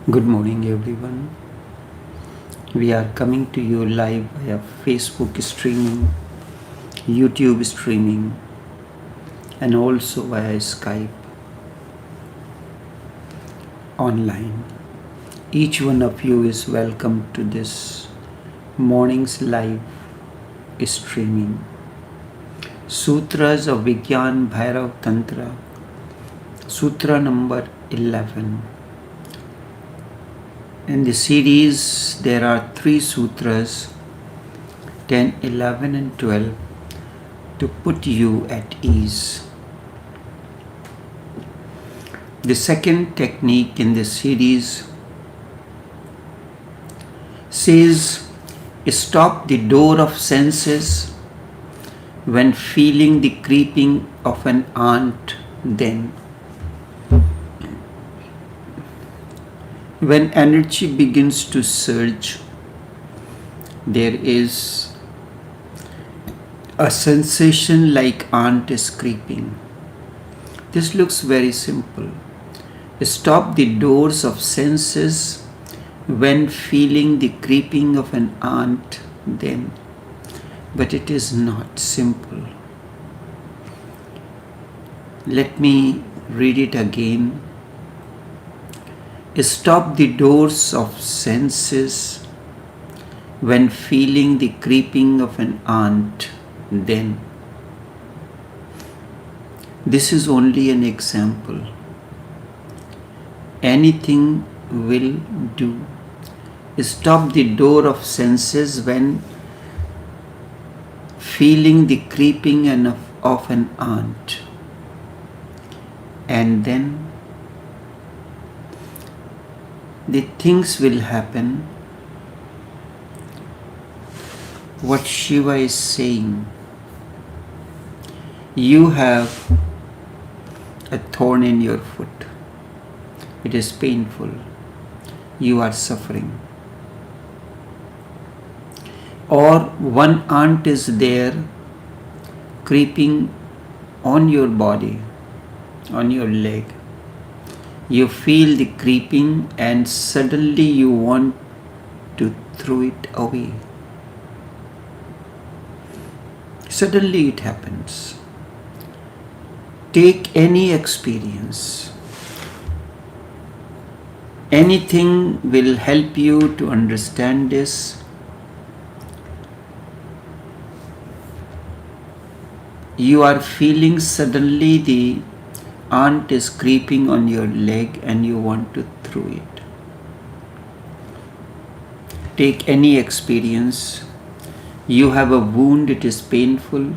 Good morning, everyone. We are coming to you live via Facebook streaming, YouTube streaming, and also via Skype online. Each one of you is welcome to this morning's live streaming. Sutras of Vigyan Bhairab Tantra, Sutra number 11. In the series, there are 3 sutras, 10, 11 and 12, to put you at ease. The second technique in this series says, stop the door of senses when feeling the creeping of an ant then. When energy begins to surge, there is a sensation like ant is creeping. This looks very simple. Stop the doors of senses when feeling the creeping of an ant then. But it is not simple. Let me read it again. Stop the doors of senses when feeling the creeping of an ant then. This is only an example. Anything will do. Stop the door of senses when feeling the creeping of an ant, and then the things will happen. What Shiva is saying, you have a thorn in your foot. It is painful. You are suffering. Or one ant is there creeping on your body, on your leg. You feel the creeping and suddenly you want to throw it away. Suddenly it happens. Take any experience. Anything will help you to understand this. You are feeling suddenly the ant is creeping on your leg and you want to throw it. Take any experience. You have a wound, it is painful.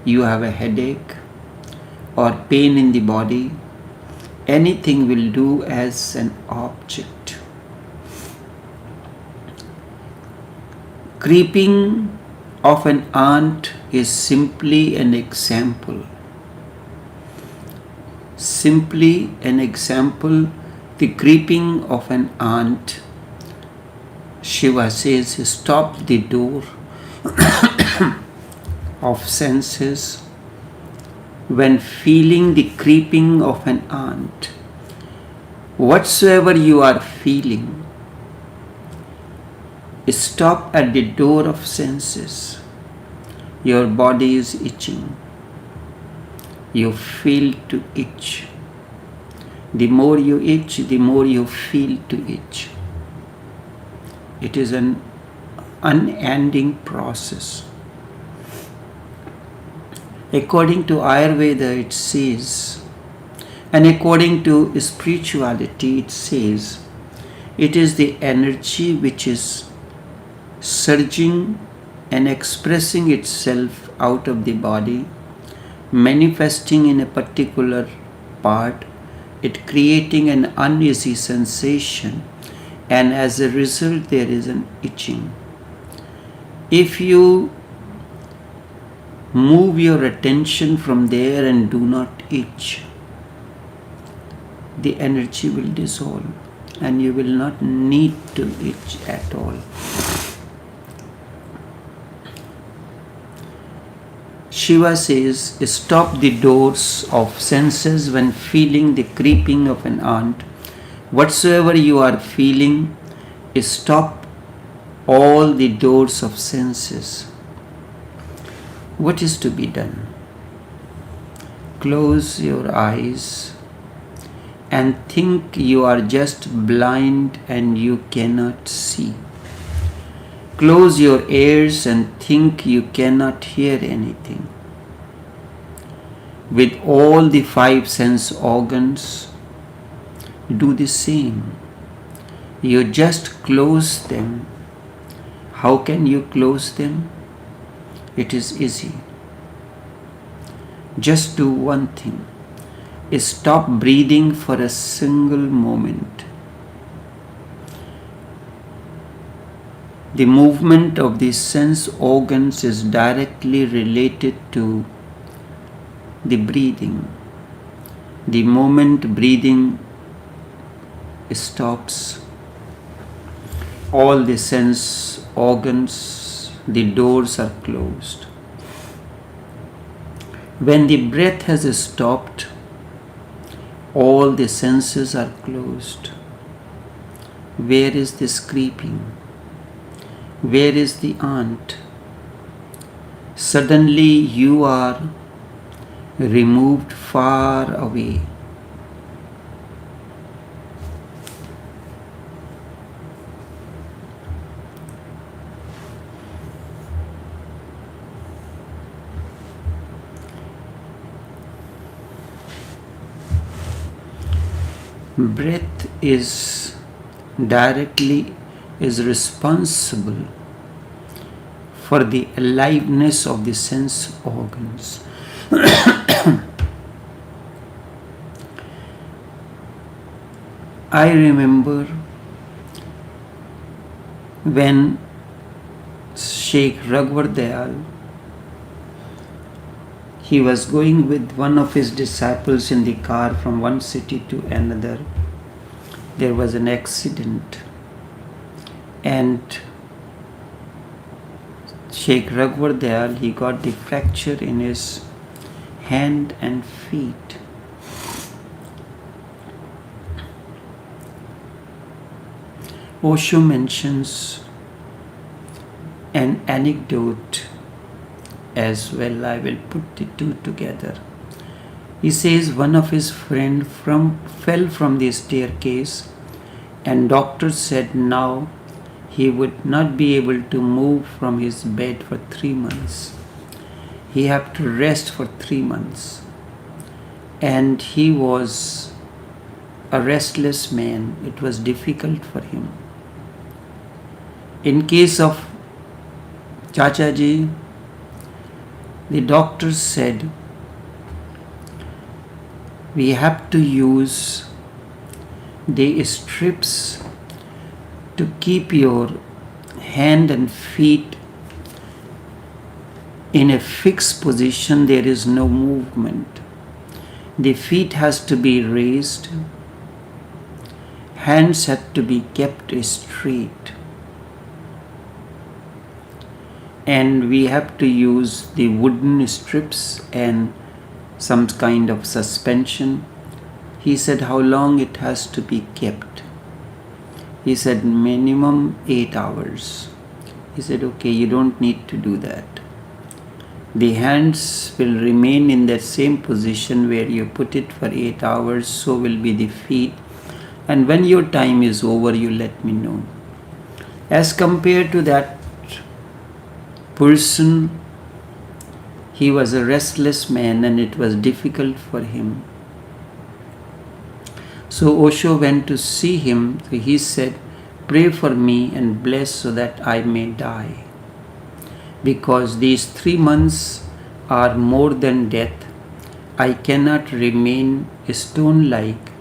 You have a headache or pain in the body. Anything will do as an object. Creeping of an ant is simply an example. Simply an example. The creeping of an ant, Shiva says, stop the door of senses when feeling the creeping of an ant. Whatsoever you are feeling, stop at the door of senses. Your body is itching. You feel to itch. The more you itch, the more you feel to itch. It is an unending process. According to Ayurveda, it says, and according to spirituality, it says, it is the energy which is surging and expressing itself out of the body, manifesting in a particular part, it creating an uneasy sensation, and as a result there is an itching. If you move your attention from there and do not itch, the energy will dissolve and you will not need to itch at all. Shiva says, stop the doors of senses when feeling the creeping of an ant. Whatsoever you are feeling, stop all the doors of senses. What is to be done? Close your eyes and think you are just blind and you cannot see. Close your ears and think you cannot hear anything. With all the 5 sense organs, do the same. You just close them. How can you close them? It is easy. Just do one thing. Stop breathing for a single moment. The movement of the sense organs is directly related to the breathing. The moment breathing stops, all the sense organs, the doors are closed. When the breath has stopped, all the senses are closed. Where is this creeping? Where is the ant? Suddenly you are removed far away. Breath is responsible for the aliveness of the sense organs. I remember when Sheikh Raghuvar, he was going with one of his disciples in the car from one city to another. There was an accident and Sheikh Raghuvar, he got the fracture in his hand and feet. Osho mentions an anecdote as well. I will put the two together. He says one of his friends fell from the staircase and doctor said now he would not be able to move from his bed for 3 months. He had to rest for 3 months. And he was a restless man. It was difficult for him. In case of Chachaji, the doctor said, we have to use the strips to keep your hand and feet in a fixed position. There is no movement. The feet has to be raised. Hands have to be kept straight. And we have to use the wooden strips and some kind of suspension. He said how long it has to be kept. He said minimum 8 hours. He said okay, you don't need to do that. The hands will remain in that same position where you put it for 8 hours, so will be the feet. And when your time is over, you let me know. As compared to that person, he was a restless man and it was difficult for him. So Osho went to see him. So he said, pray for me and bless so that I may die. Because these 3 months are more than death. I cannot remain stone-like.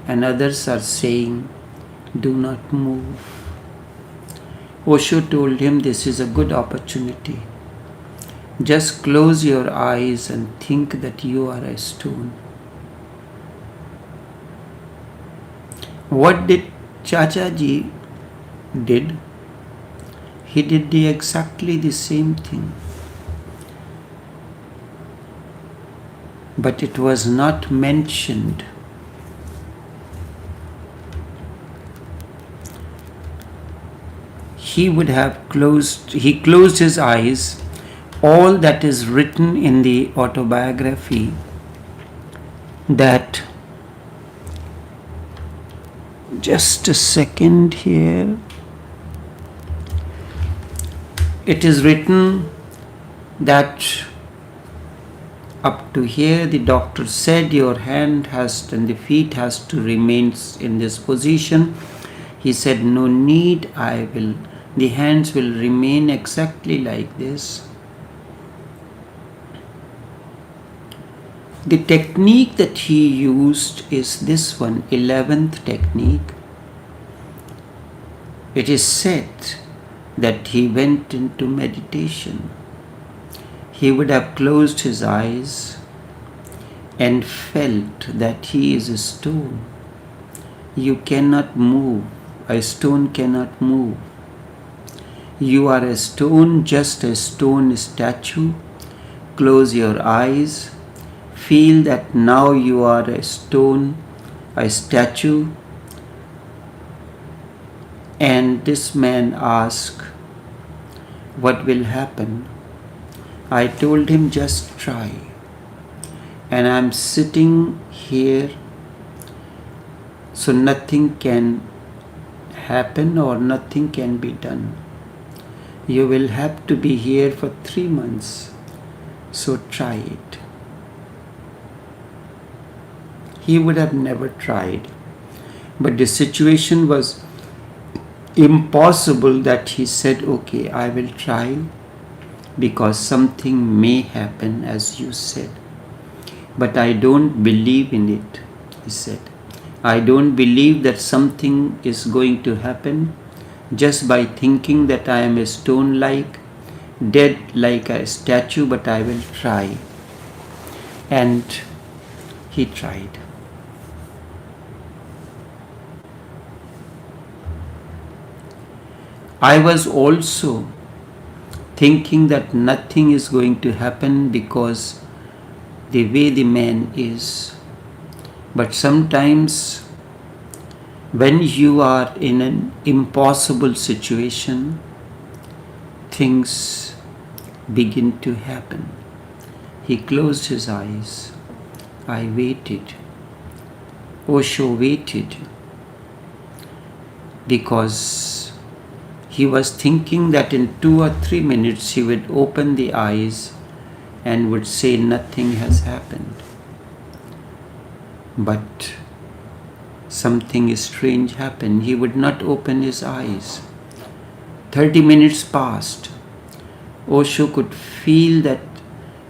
And others are saying, do not move. Osho told him, this is a good opportunity. Just close your eyes and think that you are a stone. What did Chachaji did? He did exactly the same thing. But it was not mentioned. he closed his eyes. All that is written in the autobiography, that, just a second here, it is written that up to here the doctor said your hand has and the feet has to remain in this position. He said no need, the hands will remain exactly like this. The technique that he used is this one, 11th technique. It is said that he went into meditation. He would have closed his eyes and felt that he is a stone. You cannot move. A stone cannot move. You are a stone, just a stone statue. Close your eyes. Feel that now you are a stone, a statue. And this man asked, what will happen? I told him, just try. And I'm sitting here, so nothing can happen or nothing can be done. You will have to be here for 3 months, so try it. He would have never tried, but the situation was impossible that he said, okay, I will try, because something may happen as you said. But I don't believe in it, he said. I don't believe that something is going to happen just by thinking that I am a stone like, dead like a statue, but I will try. And he tried. I was also thinking that nothing is going to happen because the way the man is. But sometimes when you are in an impossible situation, things begin to happen. He closed his eyes. I waited. Osho waited because he was thinking that in 2 or 3 minutes he would open the eyes and would say nothing has happened. But something strange happened. He would not open his eyes. 30 minutes passed. Osho could feel that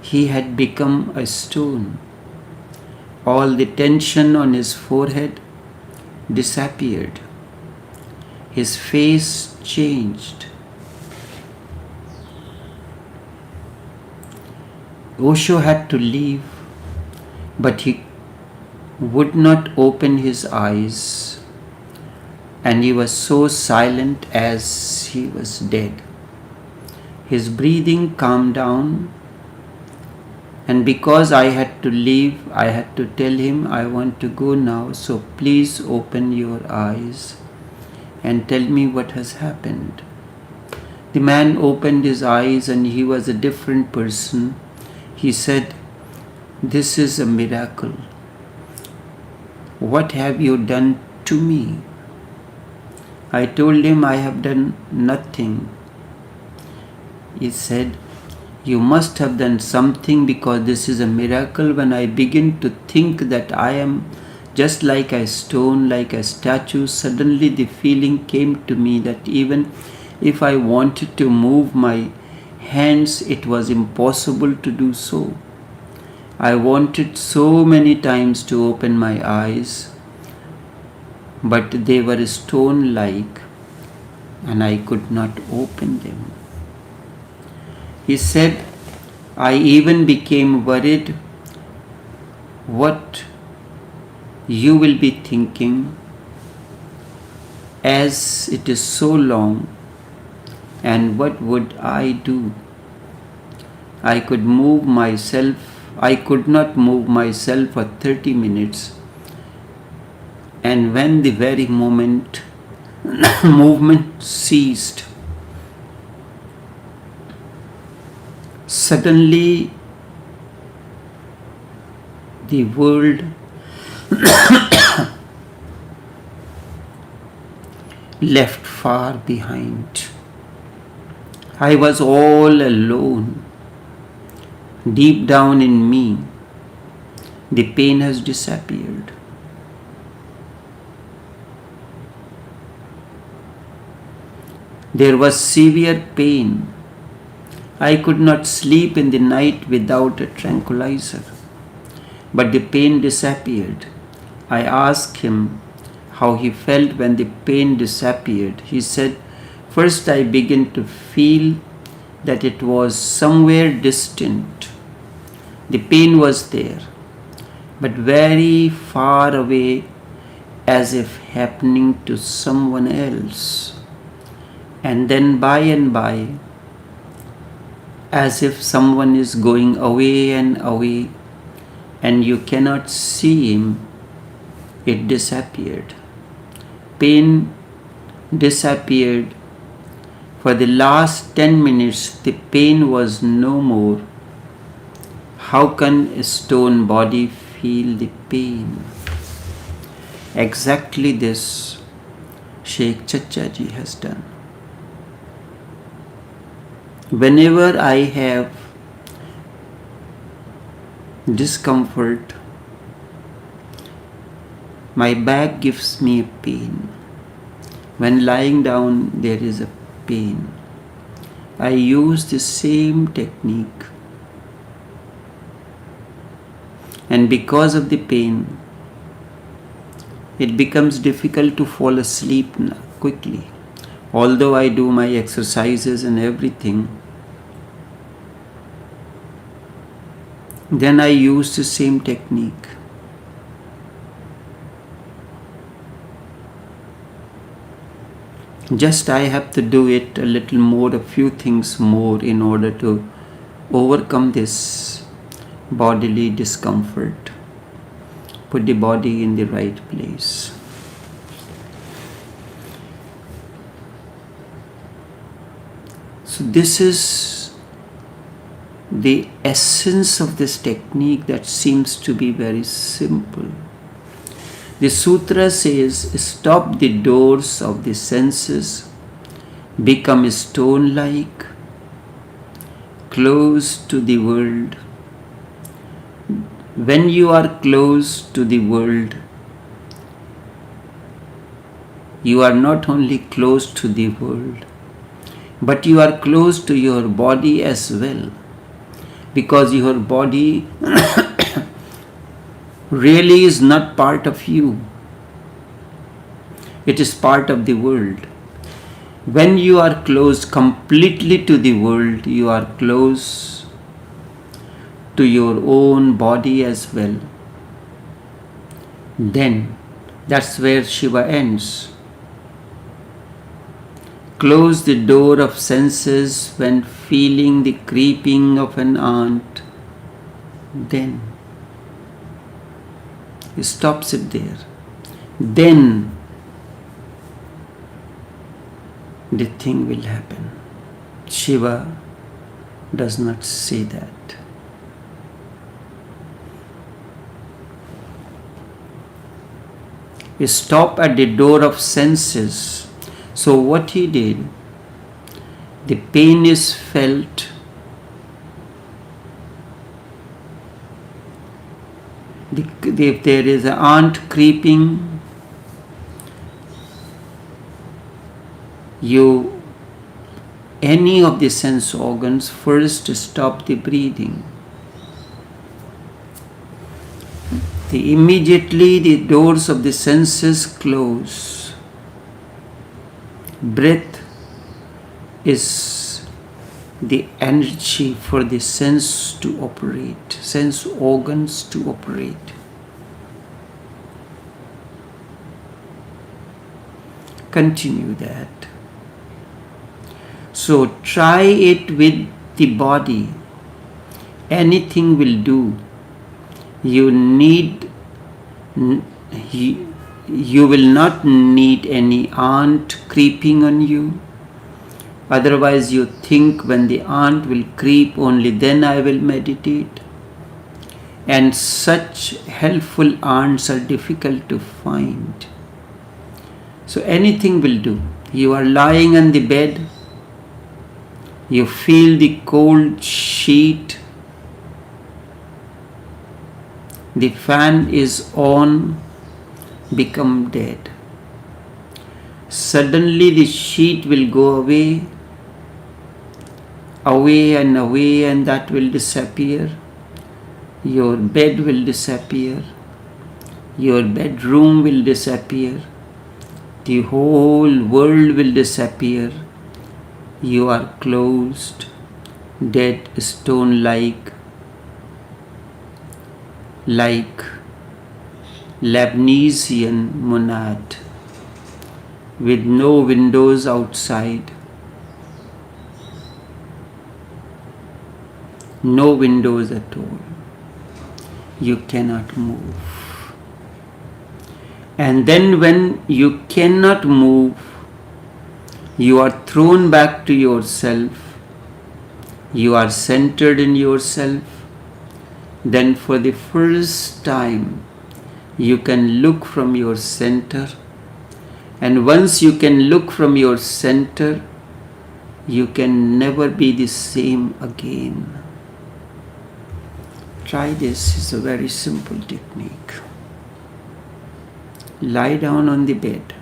he had become a stone. All the tension on his forehead disappeared. His face changed. Osho had to leave, but he would not open his eyes, and he was so silent as he was dead. His breathing calmed down, and because I had to leave, I had to tell him, I want to go now, so please open your eyes and tell me what has happened. The man opened his eyes and he was a different person. He said, this is a miracle. What have you done to me? I told him I have done nothing. He said, you must have done something, because this is a miracle. When I begin to think that I am just like a stone, like a statue, suddenly the feeling came to me that even if I wanted to move my hands, it was impossible to do so. I wanted so many times to open my eyes, but they were stone-like and I could not open them. He said, I even became worried what you will be thinking, as it is so long, and what would I do? I could not move myself for 30 minutes, and when the very moment movement ceased, Suddenly, the world left far behind. I was all alone. Deep down in me, the pain has disappeared. There was severe pain. I could not sleep in the night without a tranquilizer. But the pain disappeared. I asked him how he felt when the pain disappeared. He said, "First I began to feel that it was somewhere distant. The pain was there, but very far away, as if happening to someone else. And then by and by, as if someone is going away and away, and you cannot see him, it disappeared. Pain disappeared. For the last 10 minutes, the pain was no more. How can a stone body feel the pain?" Exactly this Sheikh Chachaji has done. Whenever I have discomfort, my back gives me pain. When lying down, there is a pain. I use the same technique, and because of the pain, it becomes difficult to fall asleep quickly. Although I do my exercises and everything, then I use the same technique. Just I have to do it a little more, a few things more, in order to overcome this bodily discomfort. Put the body in the right place. So this is the essence of this technique that seems to be very simple. The sutra says, "Stop the doors of the senses, become stone-like, close to the world." When you are close to the world, you are not only close to the world, but you are close to your body as well, because your body really is not part of you. It is part of the world. When you are close completely to the world, you are close to your own body as well. Then that's where Shiva ends. Close the door of senses when feeling the creeping of an ant. Then he stops it there. Then the thing will happen. Shiva does not say that. He stopped at the door of senses. So what he did, the pain is felt. If there is an ant creeping, any of the sense organs first stop the breathing. Immediately the doors of the senses close. Breath is the energy for the sense to operate, sense organs to operate. Continue that. So try it with the body. Anything will do. You will not need any ant creeping on you. Otherwise you think when the aunt will creep, only then I will meditate. And such helpful aunts are difficult to find. So anything will do. You are lying on the bed, you feel the cold sheet, the fan is on, become dead. Suddenly the sheet will go away, and that will disappear. Your bed will disappear. Your bedroom will disappear. The whole world will disappear. You are closed, dead, stone-like, like Lebanese monad, with no windows outside, no windows at all. You cannot move. And then when you cannot move, you are thrown back to yourself. You are centered in yourself. Then for the first time, you can look from your center. And once you can look from your center, you can never be the same again. Try this, it's a very simple technique. Lie down on the bed.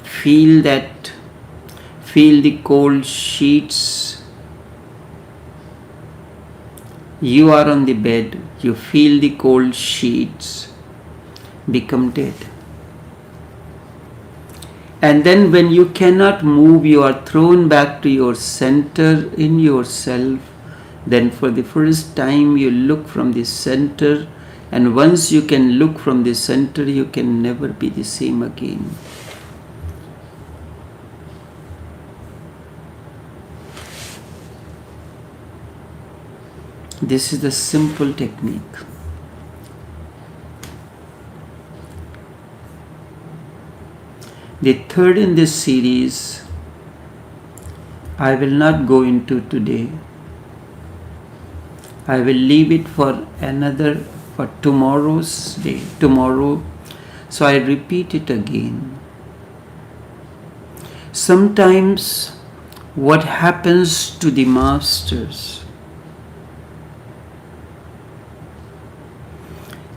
Feel the cold sheets. You are on the bed, you feel the cold sheets, become dead. And then when you cannot move, you are thrown back to your center in yourself. Then for the first time you look from the center, and once you can look from the center, you can never be the same again. This is the simple technique. The third in this series, I will not go into today. I will leave it for tomorrow's day, tomorrow. So I repeat it again. Sometimes what happens to the masters,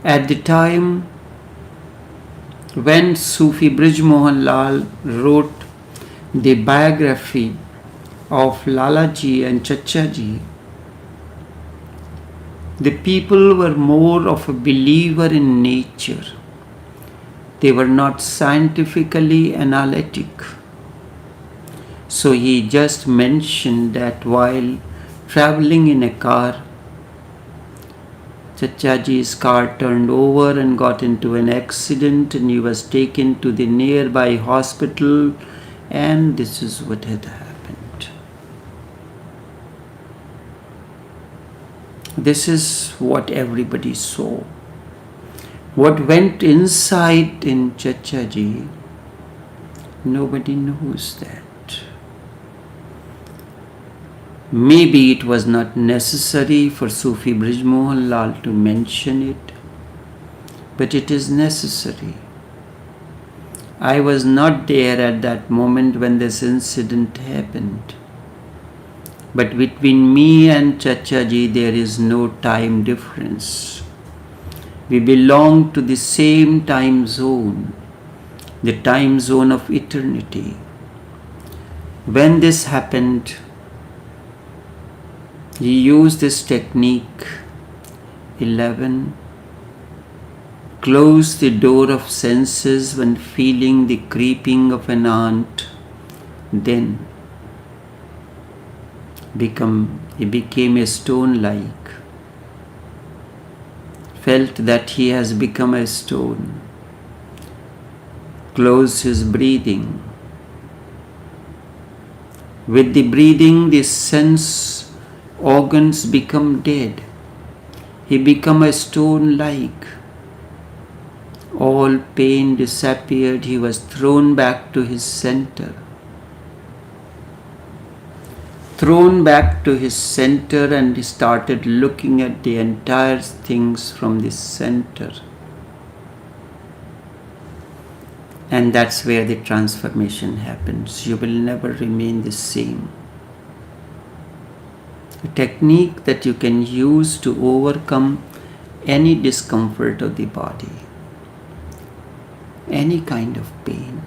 at the time when Sufi Brij Mohan Lal wrote the biography of Lalaji and Chachaji, the people were more of a believer in nature. They were not scientifically analytic. So he just mentioned that while traveling in a car, Chachaji's car turned over and got into an accident, and he was taken to the nearby hospital, and this is what had happened. This is what everybody saw. What went inside in Chachaji, nobody knows that. Maybe it was not necessary for Sufi Brij Mohan Lal to mention it, but it is necessary. I was not there at that moment when this incident happened. But between me and Chachaji, there is no time difference. We belong to the same time zone, the time zone of eternity. When this happened, he used this technique 11. Close the door of senses when feeling the creeping of an ant. Then he became a stone-like. Felt that he has become a stone. Close his breathing. With the breathing, the sense organs become dead. He become a stone-like. All pain disappeared. He was thrown back to his center. Thrown back to his center, and he started looking at the entire things from this center. And that's where the transformation happens. You will never remain the same. A technique that you can use to overcome any discomfort of the body, any kind of pain.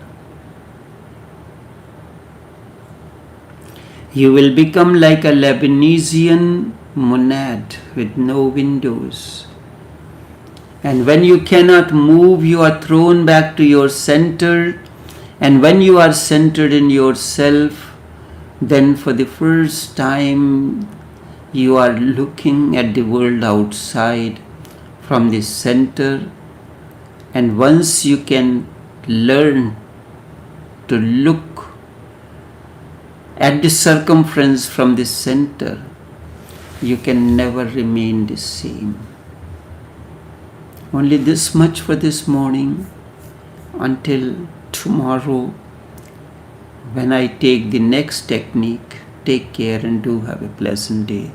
You will become like a Lebanesian monad with no windows. And when you cannot move, you are thrown back to your center. And when you are centered in yourself, then for the first time, you are looking at the world outside from the center. And once you can learn to look at the circumference from the center, you can never remain the same. Only this much for this morning. Until tomorrow, when I take the next technique, take care and do have a pleasant day.